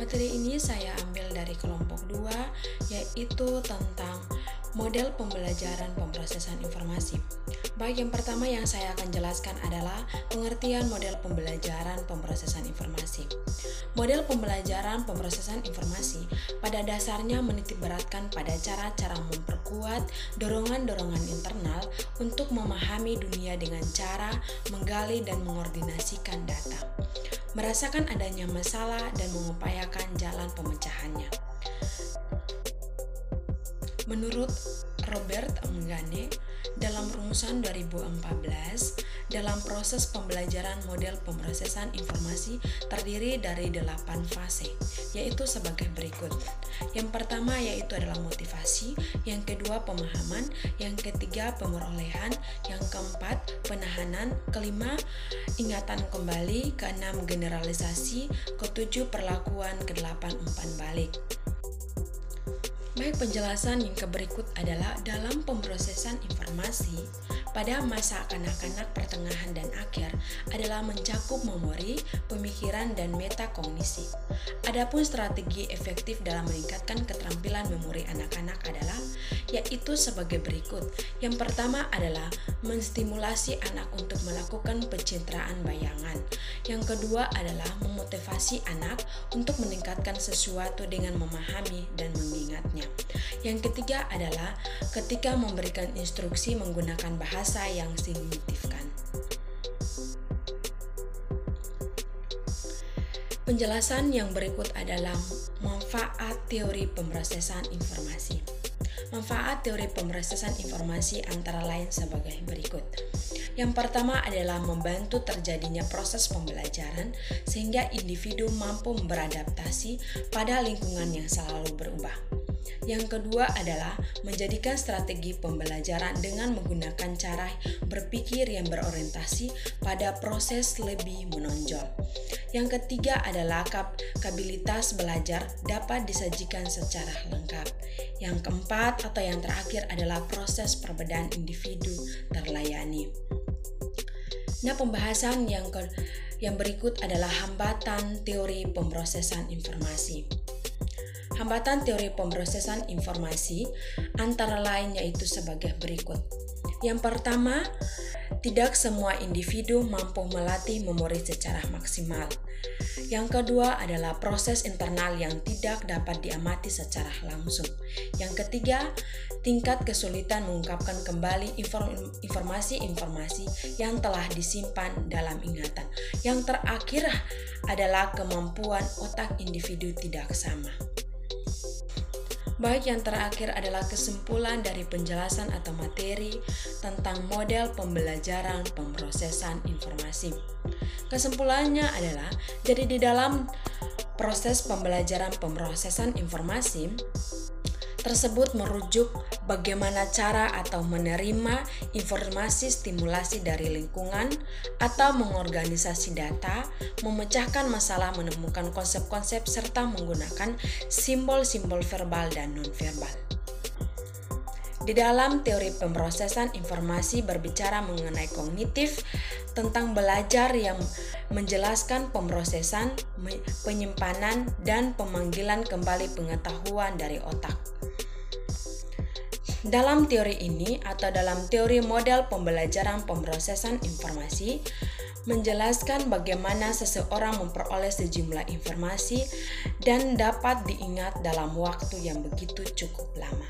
Materi ini saya ambil dari kelompok 2, yaitu tentang model pembelajaran pemrosesan informasi. Baik, yang pertama yang saya akan jelaskan adalah pengertian model pembelajaran pemrosesan informasi. Model pembelajaran pemrosesan informasi pada dasarnya menitikberatkan pada cara-cara memperkuat dorongan-dorongan internal untuk memahami dunia dengan cara menggali dan mengordinasikan data, merasakan adanya masalah dan mengupayakan jalan pemecahannya. Menurut Robert Mngane, dalam rumusan 2014, dalam proses pembelajaran model pemrosesan informasi terdiri dari 8 fase, yaitu sebagai berikut. Yang pertama yaitu adalah motivasi, yang kedua pemahaman, yang ketiga pemerolehan, yang keempat penahanan, kelima ingatan kembali, keenam generalisasi, ketujuh perlakuan, kedelapan umpan balik. Baik, penjelasan yang berikut adalah dalam pemrosesan informasi pada masa kanak-kanak pertengahan dan akhir adalah mencakup memori, pemikiran, dan metakognisi. Adapun strategi efektif dalam meningkatkan keterampilan memori anak-anak adalah yaitu sebagai berikut. Yang pertama adalah menstimulasi anak untuk melakukan pencitraan bayangan. Yang kedua adalah memotivasi anak untuk meningkatkan sesuatu dengan memahami dan mengingatnya. Yang ketiga adalah ketika memberikan instruksi menggunakan bahasa yang signifikan. Penjelasan yang berikut adalah manfaat teori pemrosesan informasi. Manfaat teori pemrosesan informasi antara lain sebagai berikut. Yang pertama adalah membantu terjadinya proses pembelajaran sehingga individu mampu beradaptasi pada lingkungan yang selalu berubah. Yang kedua adalah menjadikan strategi pembelajaran dengan menggunakan cara berpikir yang berorientasi pada proses lebih menonjol. Yang ketiga adalah kapabilitas belajar dapat disajikan secara lengkap. Yang keempat atau yang terakhir adalah proses perbedaan individu terlayani. Nah, pembahasan yang berikut adalah hambatan teori pemrosesan informasi. Hambatan teori pemrosesan informasi antara lain yaitu sebagai berikut. Yang pertama, tidak semua individu mampu melatih memori secara maksimal. Yang kedua adalah proses internal yang tidak dapat diamati secara langsung. Yang ketiga, tingkat kesulitan mengungkapkan kembali informasi-informasi yang telah disimpan dalam ingatan. Yang terakhir adalah kemampuan otak individu tidak sama. Baik, yang terakhir adalah kesimpulan dari penjelasan atau materi tentang model pembelajaran pemrosesan informasi. Kesimpulannya adalah, jadi di dalam proses pembelajaran pemrosesan informasi tersebut merujuk bagaimana cara atau menerima informasi stimulasi dari lingkungan atau mengorganisasi data, memecahkan masalah, menemukan konsep-konsep, serta menggunakan simbol-simbol verbal dan non-verbal. Di dalam teori pemrosesan informasi berbicara mengenai kognitif tentang belajar yang menjelaskan pemrosesan, penyimpanan, dan pemanggilan kembali pengetahuan dari otak. Dalam teori ini atau dalam teori model pembelajaran pemrosesan informasi menjelaskan bagaimana seseorang memperoleh sejumlah informasi dan dapat diingat dalam waktu yang begitu cukup lama.